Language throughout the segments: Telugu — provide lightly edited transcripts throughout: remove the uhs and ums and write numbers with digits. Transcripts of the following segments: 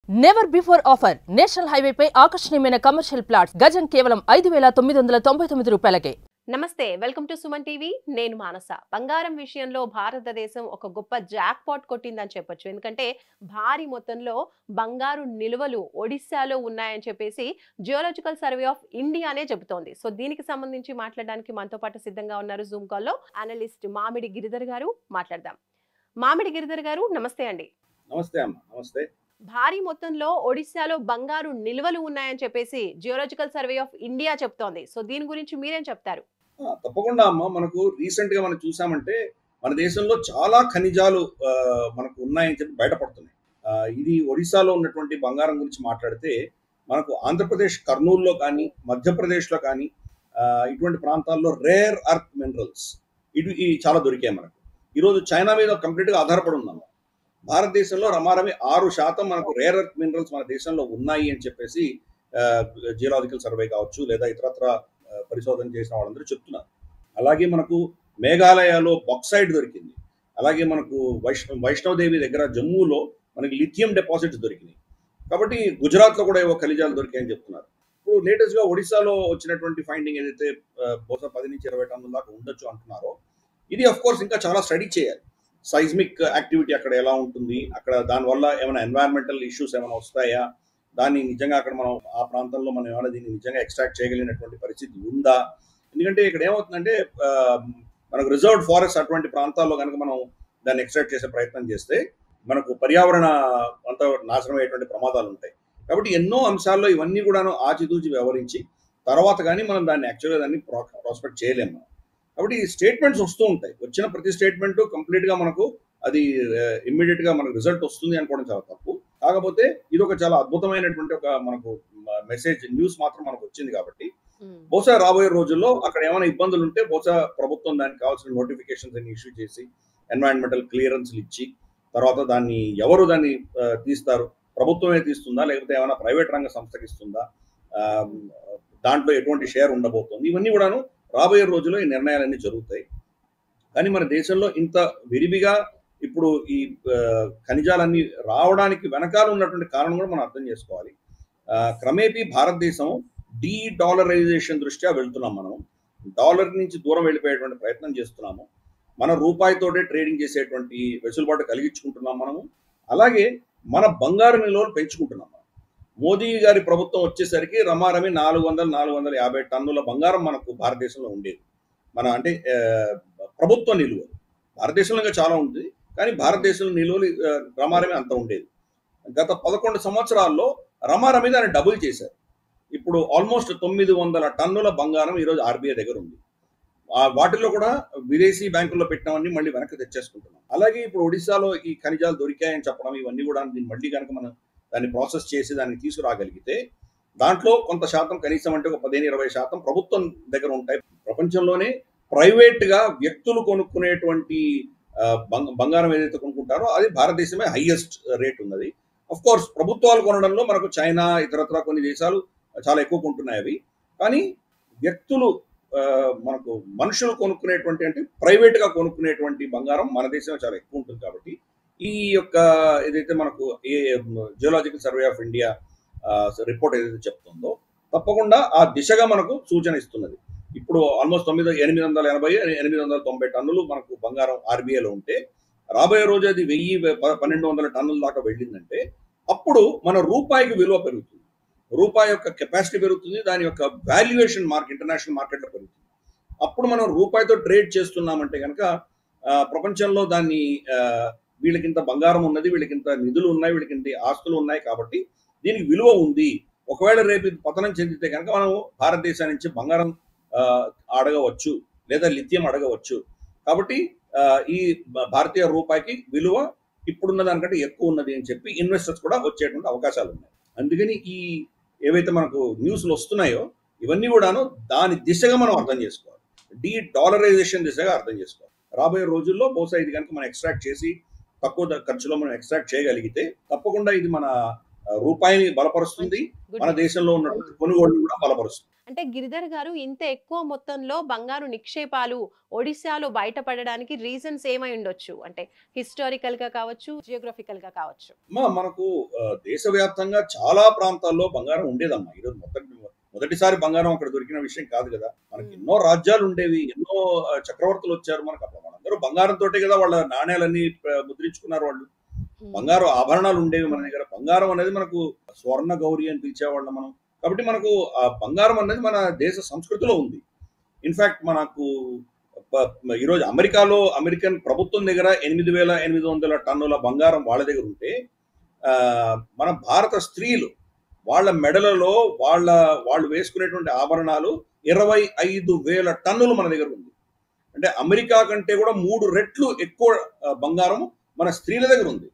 నెవర్ బిఫోర్ ఆఫర్ నేషనల్ హైవేపై ఆకర్షణీయమైన కమర్షియల్ ప్లాట్స్ గజం కేవలం 5,999 రూపాయలకే. నమస్తే, వెల్కమ్ టు సుమన్ టీవీ. నేను మానస. బంగారం విషయంలో భారతదేశం ఒక గొప్ప జాక్ పాట్ కొట్టిందని చెప్పొచ్చు. ఎందుకంటే భారీ మొత్తంలో బంగారు నిల్వలు ఒడిశాలో ఉన్నాయని చెప్పేసి జియోలాజికల్ సర్వే ఆఫ్ ఇండియానే చెబుతోంది. సో దీనికి సంబంధించి మాట్లాడడానికి మనతో పాటు సిద్ధంగా ఉన్నారు జూమ్ కాల్లో అనలిస్ట్ మామిడి గిరిధర్ గారు. మాట్లాడదాం. మామిడి గిరిధర్ గారు, నమస్తే అండి. నమస్తే అమ్మ. నమస్తే. భారీ మొత్తంలో ఒడిశాలో బంగారు నిల్వలు ఉన్నాయని చెప్పేసి జియోలాజికల్ సర్వే ఆఫ్ ఇండియా చెప్తోంది. సో దీని గురించి మీరేం చెప్తారు? తప్పకుండా అమ్మ. మనకు రీసెంట్ గా మనం చూసామంటే మన దేశంలో చాలా ఖనిజాలు మనకు ఉన్నాయని చెప్పి బయటపడుతున్నాయి. ఇది ఒడిశాలో ఉన్నటువంటి బంగారం గురించి మాట్లాడితే మనకు ఆంధ్రప్రదేశ్ కర్నూలులో కానీ మధ్యప్రదేశ్లో కానీ ఇటువంటి ప్రాంతాల్లో రేర్ అర్త్ మినరల్స్ ఇవి చాలా దొరికాయి మనకు. ఈరోజు చైనా మీద కంప్లీట్గా ఆధారపడి ఉన్నాము. భారతదేశంలో రమారమి 6% మనకు రేర్ అర్త్ మినరల్స్ మన దేశంలో ఉన్నాయి అని చెప్పేసి జియోలాజికల్ సర్వే కావచ్చు లేదా ఇతరత్ర పరిశోధన చేసిన వాళ్ళందరూ చెప్తున్నారు. అలాగే మనకు మేఘాలయలో బాక్సైట్ దొరికింది. అలాగే మనకు వైష్ణవదేవి దగ్గర జమ్మూలో మనకి లిథియం డిపాజిట్స్ దొరికినాయి. కాబట్టి గుజరాత్లో కూడా ఏవో ఖనిజాలు దొరికాయని చెప్తున్నారు. ఇప్పుడు లేటెస్ట్గా ఒడిశాలో వచ్చినటువంటి ఫైండింగ్ ఏదైతే బహుశా 10 నుంచి 20 టన్నుల దాకా ఉండొచ్చు అంటున్నారో, ఇది అఫ్ కోర్స్ ఇంకా చాలా స్టడీ చేయాలి. సైజ్మిక్ యాక్టివిటీ అక్కడ ఎలా ఉంటుంది, అక్కడ దానివల్ల ఏమైనా ఎన్వైరన్మెంటల్ ఇష్యూస్ ఏమైనా వస్తాయా, దాన్ని నిజంగా అక్కడ మనం ఆ ప్రాంతంలో మనం ఏమైనా దీన్ని నిజంగా ఎక్స్ట్రాక్ట్ చేయగలిగినటువంటి పరిస్థితి ఉందా. ఎందుకంటే ఇక్కడ ఏమవుతుందంటే మనకు రిజర్వ్డ్ ఫారెస్ట్ అటువంటి ప్రాంతాల్లో కనుక మనం దాన్ని ఎక్స్ట్రాక్ట్ చేసే ప్రయత్నం చేస్తే మనకు పర్యావరణ అంతా నాశనం అయ్యేటువంటి ప్రమాదాలు ఉంటాయి. కాబట్టి ఎన్నో అంశాల్లో ఇవన్నీ కూడాను ఆచితూచి వ్యవహరించి తర్వాత కానీ మనం దాన్ని యాక్చువల్గా దాన్ని ప్రాస్పెక్ట్ చేయలేము. కాబట్టి స్టేట్మెంట్స్ వస్తూ ఉంటాయి. వచ్చిన ప్రతి స్టేట్మెంట్ కంప్లీట్గా మనకు అది ఇమ్మీడియట్గా మనకు రిజల్ట్ వస్తుంది అనుకోవడం చాలా తప్పు. కాకపోతే ఇది ఒక చాలా అద్భుతమైనటువంటి ఒక మనకు మెసేజ్ న్యూస్ మాత్రం మనకు వచ్చింది. కాబట్టి బహుశా రాబోయే రోజుల్లో అక్కడ ఏమైనా ఇబ్బందులు ఉంటే బహుశా ప్రభుత్వం దానికి కావాల్సిన నోటిఫికేషన్స్ అన్ని ఇష్యూ చేసి ఎన్వైరన్మెంటల్ క్లియరెన్స్లు ఇచ్చి తర్వాత దాన్ని ఎవరు దాన్ని తీస్తారు, ప్రభుత్వమే తీస్తుందా లేకపోతే ఏమైనా ప్రైవేట్ రంగ సంస్థకి ఇస్తుందా, దాంట్లో ఎటువంటి షేర్ ఉండబోతుంది, ఇవన్నీ కూడాను రాబోయే రోజుల్లో ఈ నిర్ణయాలన్నీ జరుగుతాయి. కానీ మన దేశంలో ఇంత విరివిగా ఇప్పుడు ఈ ఖనిజాలన్నీ రావడానికి వెనకాల ఉన్నటువంటి కారణం కూడా మనం అర్థం చేసుకోవాలి. క్రమేపీ భారతదేశం డీడాలరైజేషన్ దృష్ట్యా వెళ్తున్నాం. మనం డాలర్ నుంచి దూరం వెళ్ళిపోయేటువంటి ప్రయత్నం చేస్తున్నాము. మన రూపాయితోటే ట్రేడింగ్ చేసేటువంటి వెసులుబాటు కలిగించుకుంటున్నాం మనము. అలాగే మన బంగారు నిల్వలు పెంచుకుంటున్నాం. మోదీ గారి ప్రభుత్వం వచ్చేసరికి రమారమి 400-450 టన్నుల బంగారం మనకు భారతదేశంలో ఉండేది. మన అంటే ప్రభుత్వ నిలువలు భారతదేశంలో ఇంకా చాలా ఉంటుంది, కానీ భారతదేశంలో నిలువలు రమారమి అంత ఉండేది. గత 11 సంవత్సరాల్లో రమారమి దాన్ని డబుల్ చేశారు. ఇప్పుడు ఆల్మోస్ట్ 900 టన్నుల బంగారం ఈరోజు ఆర్బీఐ దగ్గర ఉంది. వాటిల్లో కూడా విదేశీ బ్యాంకుల్లో పెట్టినవన్నీ మళ్ళీ వెనక్కి తెచ్చేసుకుంటున్నాం. అలాగే ఇప్పుడు ఒడిశాలో ఈ ఖనిజాలు దొరికాయని చెప్పడం ఇవన్నీ కూడా దీన్ని మళ్ళీ కనుక మనం దాన్ని ప్రాసెస్ చేసి దాన్ని తీసుకురాగలిగితే దాంట్లో కొంత శాతం కనీసం అంటే ఒక 15-20% ప్రభుత్వం దగ్గర ఉంటాయి. ప్రపంచంలోనే ప్రైవేట్గా వ్యక్తులు కొనుక్కునేటువంటి బంగారం ఏదైతే కొనుక్కుంటారో అది భారతదేశమే హైయెస్ట్ రేట్ ఉన్నది. అఫ్ కోర్స్ ప్రభుత్వాలు కొనడంలో మనకు చైనా ఇతరత్ర కొన్ని దేశాలు చాలా ఎక్కువ కొంటున్నాయి అవి. కానీ వ్యక్తులు మనకు మనుషులు కొనుక్కునేటువంటి అంటే ప్రైవేట్గా కొనుక్కునేటువంటి బంగారం మన దేశంలో చాలా ఎక్కువ ఉంటుంది. కాబట్టి ఈ యొక్క ఏదైతే మనకు geological survey of India report ఏదైతే చెప్తుందో తప్పకుండా ఆ దిశగా మనకు సూచన ఇస్తున్నది. ఇప్పుడు ఆల్మోస్ట్ 880-890 టన్నులు మనకు బంగారం ఆర్బీఐలో ఉంటే రాబోయే రోజు అది 1000-1200 టన్నుల దాకా వెళ్ళిందంటే అప్పుడు మన రూపాయికి విలువ పెరుగుతుంది. రూపాయి యొక్క కెపాసిటీ పెరుగుతుంది, దాని యొక్క వాల్యుయేషన్ ఇంటర్నేషనల్ మార్కెట్లో పెరుగుతుంది. అప్పుడు మనం రూపాయితో ట్రేడ్ చేస్తున్నామంటే కనుక ప్రపంచంలో దాన్ని వీళ్ళకింత బంగారం ఉన్నది, వీళ్ళకింత నిధులు ఉన్నాయి, వీళ్ళకింత ఆస్తులు ఉన్నాయి, కాబట్టి దీనికి విలువ ఉంది. ఒకవేళ రేపు ఇది పతనం చెందితే కనుక మనం భారతదేశం నుంచి బంగారం అడగవచ్చు లేదా లిథియం అడగవచ్చు. కాబట్టి ఈ భారతీయ రూపాయికి విలువ ఇప్పుడున్న దానికంటే ఎక్కువ ఉన్నది అని చెప్పి ఇన్వెస్టర్స్ కూడా వచ్చేటువంటి అవకాశాలు ఉన్నాయి. అందుకని ఈ ఏవైతే మనకు న్యూస్లు వస్తున్నాయో ఇవన్నీ కూడాను దాని దిశగా మనం అర్థం చేసుకోవాలి. డీడాలరైజేషన్ దిశగా అర్థం చేసుకోవాలి. రాబోయే రోజుల్లో బహుశా ఇది కనుక మనం ఎక్స్ట్రాక్ట్ చేసి తక్కువ ఖర్చులో మనం ఎక్స్ట్రాక్ట్ చేయగలిగితే తప్పకుండా ఇది మన రూపాయిని బలపరుస్తుంది, మన దేశంలో ఉన్నటువంటి కొనుగోళ్లు కూడా బలపరుస్తుంది. అంటే గిరిధర్ గారు, ఇంత ఎక్కువ మొత్తంలో బంగారు నిక్షేపాలు ఒడిశాలో బయటపడడానికి రీజన్స్ ఏమై ఉండొచ్చు? అంటే హిస్టారికల్ గా కావచ్చు, జియోగ్రఫికల్ గా కావచ్చు. మనకు దేశవ్యాప్తంగా చాలా ప్రాంతాల్లో బంగారం ఉండేదమ్మా. ఈరోజు మొదటిసారి బంగారం అక్కడ దొరికిన విషయం కాదు కదా. మనకి ఎన్నో రాజ్యాలు ఉండేవి, ఎన్నో చక్రవర్తులు వచ్చారు మనకు. అప్పుడు మనందరూ బంగారంతోటే కదా వాళ్ళ నాణ్యాలన్నీ ముద్రించుకున్నారు వాళ్ళు. బంగారు ఆభరణాలు ఉండేవి మన దగ్గర. బంగారం అనేది మనకు స్వర్ణ గౌరి అని పిలిచేవాళ్ళం మనం. కాబట్టి మనకు ఆ బంగారం అనేది మన దేశ సంస్కృతిలో ఉంది. ఇన్ఫాక్ట్ మనకు ఈరోజు అమెరికాలో అమెరికన్ ప్రభుత్వం దగ్గర 8,800 టన్నుల బంగారం వాళ్ళ దగ్గర ఉంటే, మన భారత స్త్రీలు వాళ్ళ మెడలలో వాళ్ళు వేసుకునేటువంటి ఆభరణాలు 25,000 టన్నులు మన దగ్గర ఉంది. అంటే అమెరికా కంటే కూడా 3 రెట్లు ఎక్కువ బంగారం మన స్త్రీల దగ్గర ఉంది.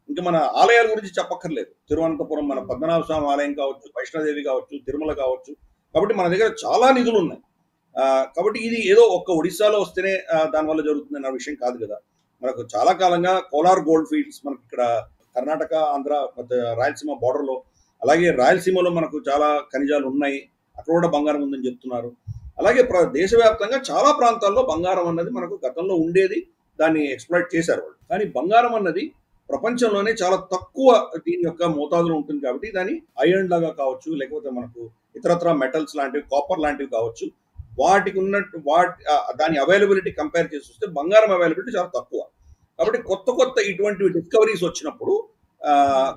ఇంకా మన ఆలయాల గురించి చెప్పక్కర్లేదు. తిరువనంతపురం మన పద్మనాభ స్వామి ఆలయం కావచ్చు, వైష్ణోదేవి కావచ్చు, తిరుమల కావచ్చు. కాబట్టి మన దగ్గర చాలా నిధులు ఉన్నాయి. కాబట్టి ఇది ఏదో ఒక్క ఒడిశాలో వస్తేనే దానివల్ల జరుగుతుంది అన్న విషయం కాదు కదా. మనకు చాలా కాలంగా కోలార్ గోల్డ్ ఫీల్డ్స్ మనకి ఇక్కడ కర్ణాటక, ఆంధ్ర, రాయలసీమ బార్డర్లో, అలాగే రాయలసీమలో మనకు చాలా ఖనిజాలు ఉన్నాయి. అక్కడ కూడా బంగారం ఉందని చెప్తున్నారు. అలాగే దేశవ్యాప్తంగా చాలా ప్రాంతాల్లో బంగారం అన్నది మనకు గతంలో ఉండేది. దాన్ని ఎక్స్‌ప్లాయిట్ చేశారు వాళ్ళు. కానీ బంగారం అన్నది ప్రపంచంలోనే చాలా తక్కువ దీని యొక్క మోతాదులో ఉంటుంది కాబట్టి దాన్ని ఐరన్ లాగా కావచ్చు, లేకపోతే మనకు ఇతరత్ర మెటల్స్ లాంటివి, కాపర్ లాంటివి కావచ్చు, వాటికి ఉన్నట్టు దాని అవైలబిలిటీ కంపేర్ చేసి చూస్తే బంగారం అవైలబిలిటీ చాలా తక్కువ. కాబట్టి కొత్త ఇటువంటి డిస్కవరీస్ వచ్చినప్పుడు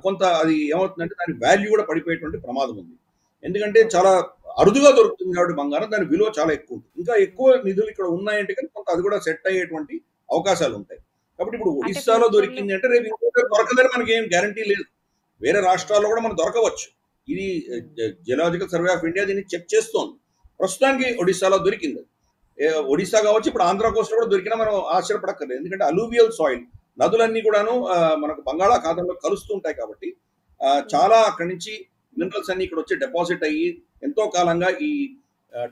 కొంత అది ఏమవుతుందంటే దాని వాల్యూ కూడా పడిపోయేటువంటి ప్రమాదం ఉంది. ఎందుకంటే చాలా అరుదుగా దొరుకుతుంది కాబట్టి బంగారం, దాని విలువ చాలా ఎక్కువ ఉంటుంది. ఇంకా ఎక్కువ నిధులు ఇక్కడ ఉన్నాయంటే కానీ కొంత అది కూడా సెట్ అయ్యేటువంటి అవకాశాలు ఉంటాయి. కాబట్టి ఇప్పుడు ఒడిశాలో దొరికింది అంటే రేపు ఇంకొక దొరకదని మనకి ఏం గ్యారంటీ లేదు. వేరే రాష్ట్రాల్లో కూడా మనకు దొరకవచ్చు. ఇది జియోలాజికల్ సర్వే ఆఫ్ ఇండియా దీన్ని చెక్ చేస్తోంది. ప్రస్తుతానికి ఒడిశాలో దొరికింది. ఒడిశా కావచ్చు, ఇప్పుడు ఆంధ్ర కోస్ట్ కూడా దొరికినా మనం ఆశ్చర్యపడక్కర్లేదు. ఎందుకంటే అలూవియల్ సాయిల్, నదులన్నీ కూడాను మనకు బంగాళాఖాతంలో కలుస్తూ ఉంటాయి కాబట్టి చాలా అక్కడి నుంచి మినరల్స్ అన్ని ఇక్కడ వచ్చి డిపాజిట్ అయ్యి ఎంతో కాలంగా ఈ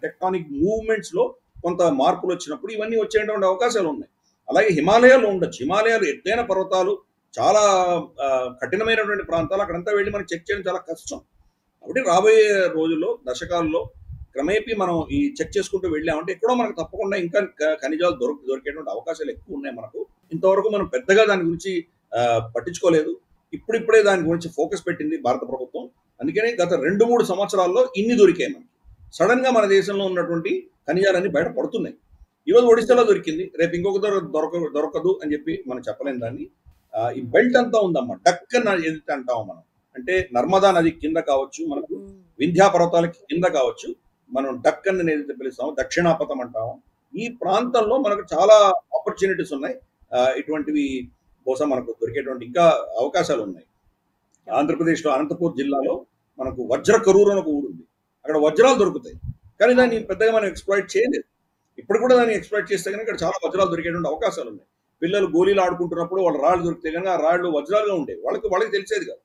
టెక్టానిక్ మూవ్మెంట్స్ లో కొంత మార్పులు వచ్చినప్పుడు ఇవన్నీ వచ్చేటువంటి అవకాశాలు ఉన్నాయి. అలాగే హిమాలయాలు ఉండొచ్చు. హిమాలయాలు ఎత్తైన పర్వతాలు, చాలా కఠినమైనటువంటి ప్రాంతాలు, అక్కడంతా వెళ్ళి మనం చెక్ చేయడం చాలా కష్టం. కాబట్టి రాబోయే రోజుల్లో, దశకాల్లో క్రమేపీ మనం ఈ చెక్ చేసుకుంటూ వెళ్ళామంటే ఎక్కడో మనకు తప్పకుండా ఇంకా ఖనిజాలు దొరికేటువంటి అవకాశాలు ఎక్కువ ఉన్నాయి మనకు. ఇంతవరకు మనం పెద్దగా దాని గురించి పట్టించుకోలేదు. ఇప్పుడిప్పుడే దాని గురించి ఫోకస్ పెట్టింది భారత ప్రభుత్వం. అందుకనే గత 2-3 సంవత్సరాల్లో ఇన్ని దొరికాయి మనకి. సడన్ గా మన దేశంలో ఉన్నటువంటి ఖనిజాలన్నీ బయట పడుతున్నాయి. ఈరోజు ఒడిశాలో దొరికింది, రేపు ఇంకొక దొరకదు అని చెప్పి మనం చెప్పలేం దాన్ని. ఈ బెల్ట్ అంతా ఉందమ్మా, డక్కన్ ఏదైతే అంటామో మనం, అంటే నర్మదా నది కింద కావచ్చు, మనకు వింధ్యా పర్వతాలకి కింద కావచ్చు, మనం డక్కన్ అని ఏదైతే పిలుస్తామో, దక్షిణాపథం అంటామో, ఈ ప్రాంతంలో మనకు చాలా ఆపర్చునిటీస్ ఉన్నాయి. ఇటువంటివి బహుశా మనకు దొరికేటువంటి ఇంకా అవకాశాలు ఉన్నాయి. ఆంధ్రప్రదేశ్లో అనంతపూర్ జిల్లాలో మనకు వజ్ర కరూర్ అని ఒక ఊరు ఉంది. అక్కడ వజ్రాలు దొరుకుతాయి, కానీ దాన్ని పెద్దగా మనం ఎక్స్‌ప్లాయిట్ చేయలేదు. ఇప్పుడు కూడా దాన్ని ఎక్స్‌ప్లాయిట్ చేస్తే కనుక ఇక్కడ చాలా వజ్రాలు దొరికేటువంటి అవకాశాలు ఉన్నాయి. పిల్లలు గోళీలు ఆడుకుంటున్నప్పుడు వాళ్ళ రాళ్ళు దొరికితే కనుక ఆ రాళ్ళు వజ్రాలుగా ఉండేవి. వాళ్ళకి తెలిసేది కాదు.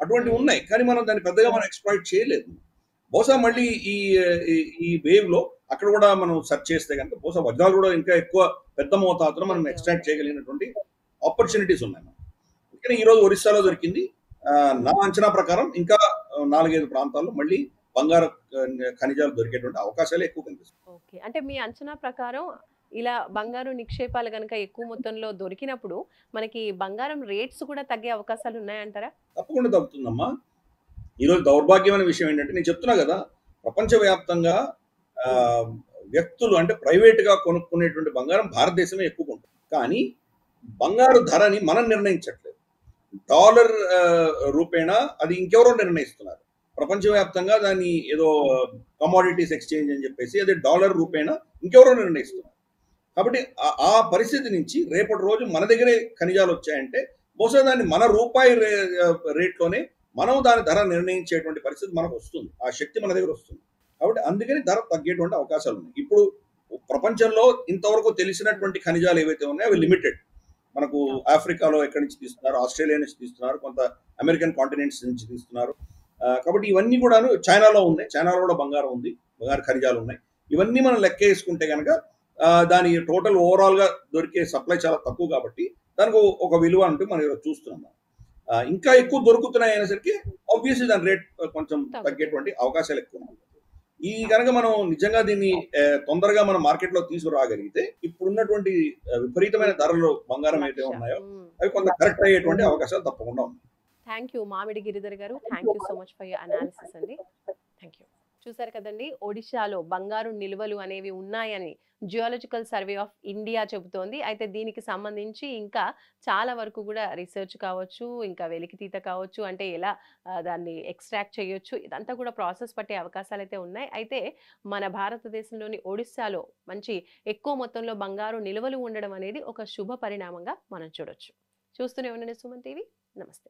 అటువంటివి ఉన్నాయి, కానీ మనం దాన్ని పెద్దగా మనం ఎక్స్‌ప్లాయిట్ చేయలేదు. బహుశా మళ్ళీ ఈ వేవ్ లో అక్కడ కూడా మనం సెర్చ్ చేస్తే కనుక బహుశా వజ్రాలు కూడా ఇంకా ఎక్కువ పెద్ద మోతాదులో మనం ఎక్స్ట్రాక్ట్ చేయగలిగినటువంటి ఆపర్చునిటీస్ ఉన్నాయి మనం. కానీ ఈ రోజు ఒరిస్సాలో దొరికింది. నా అంచనా ప్రకారం ఇంకా 4-5 ప్రాంతాల్లో మళ్ళీ బంగారు ఖనిజాలు దొరికేటువంటి అవకాశాలు ఎక్కువ కనిపిస్తాయి. ఓకే, అంటే మీ అంచనా ప్రకారం ఇలా బంగారు నిక్షేపాలు గనక ఎక్కువ మొత్తంలో దొరికినప్పుడు మనకి బంగారం రేట్స్ కూడా తగ్గే అవకాశాలు ఉన్నాయంటారా? తప్పకుండా తగ్గుతుందమ్మా. ఈరోజు దౌర్భాగ్యమైన విషయం ఏంటంటే, నేను చెప్తున్నా కదా, ప్రపంచవ్యాప్తంగా వ్యక్తులు అంటే ప్రైవేట్ గా కొనుక్కునేటువంటి బంగారం భారతదేశమే ఎక్కువ ఉంటుంది. కానీ బంగారు ధరని మనం నిర్ణయించట్లేదు. డాలర్ రూపేణా అది ఇంకెవరో నిర్ణయిస్తున్నారు. ప్రపంచవ్యాప్తంగా దాన్ని ఏదో కమోడిటీస్ ఎక్స్చేంజ్ అని చెప్పేసి అది డాలర్ రూపేణా ఇంకెవరో నిర్ణయిస్తున్నారు. కాబట్టి ఆ పరిస్థితి నుంచి రేపటి రోజు మన దగ్గరే ఖనిజాలు వచ్చాయంటే బహుశా దాన్ని మన రూపాయి రేట్లోనే మనం దాని ధర నిర్ణయించేటువంటి పరిస్థితి మనకు వస్తుంది. ఆ శక్తి మన దగ్గర వస్తుంది. కాబట్టి అందుకని ధర తగ్గేటువంటి అవకాశాలు ఉన్నాయి. ఇప్పుడు ప్రపంచంలో ఇంతవరకు తెలిసినటువంటి ఖనిజాలు ఏవైతే ఉన్నాయో అవి లిమిటెడ్. మనకు ఆఫ్రికాలో ఎక్కడి నుంచి తీస్తున్నారు, ఆస్ట్రేలియా నుంచి తీస్తున్నారు, కొంత అమెరికన్ కాంటినెంట్స్ నుంచి తీస్తున్నారు. కాబట్టి ఇవన్నీ కూడాను చైనాలో ఉన్నాయి. చైనాలో కూడా బంగారం ఉంది, బంగారు ఖనిజాలు ఉన్నాయి. ఇవన్నీ మనం లెక్క వేసుకుంటే కనుక దాని టోటల్ ఓవరాల్ గా దొరికే సప్లై చాలా తక్కువ కాబట్టి దానికి ఒక విలువ అంటూ మనం చూస్తున్నాం. ఇంకా ఎక్కువ దొరుకుతున్నాయి అనేసరికి ఆబ్వియస్లీ దాని రేట్ కొంచెం తగ్గేటువంటి అవకాశాలు ఎక్కువ ఉన్నాయి. ఈ కనుక మనం నిజంగా దీన్ని తొందరగా మనం మార్కెట్ లో తీసుకురాగలిగితే ఇప్పుడున్నటువంటి విపరీతమైన ధరలు బంగారం అయితే ఉన్నాయో అవి కొంత కరెక్ట్ అయ్యేటువంటి అవకాశాలు తప్పకుండా ఉన్నాయి. థ్యాంక్ యూ మామిడి గిరిధర్ గారు. Thank you so much for your analysis అండి. Thank you. చూసారు కదండి, ఒడిశాలో బంగారు నిల్వలు అనేవి ఉన్నాయని జియోలజికల్ సర్వే ఆఫ్ ఇండియా చెబుతోంది. అయితే దీనికి సంబంధించి ఇంకా చాలా వరకు కూడా రీసెర్చ్ కావచ్చు, ఇంకా వెలికితీత కావచ్చు, అంటే ఎలా దాన్ని ఎక్స్ట్రాక్ట్ చేయొచ్చు, ఇదంతా కూడా ప్రాసెస్ పట్టే అవకాశాలు అయితే ఉన్నాయి. అయితే మన భారతదేశంలోని ఒడిశాలో మంచి ఎక్కువ మొత్తంలో బంగారు నిల్వలు ఉండడం అనేది ఒక శుభ పరిణామంగా మనం చూడొచ్చు. చూస్తూనే ఉండండి సుమన్ టీవీ. నమస్తే.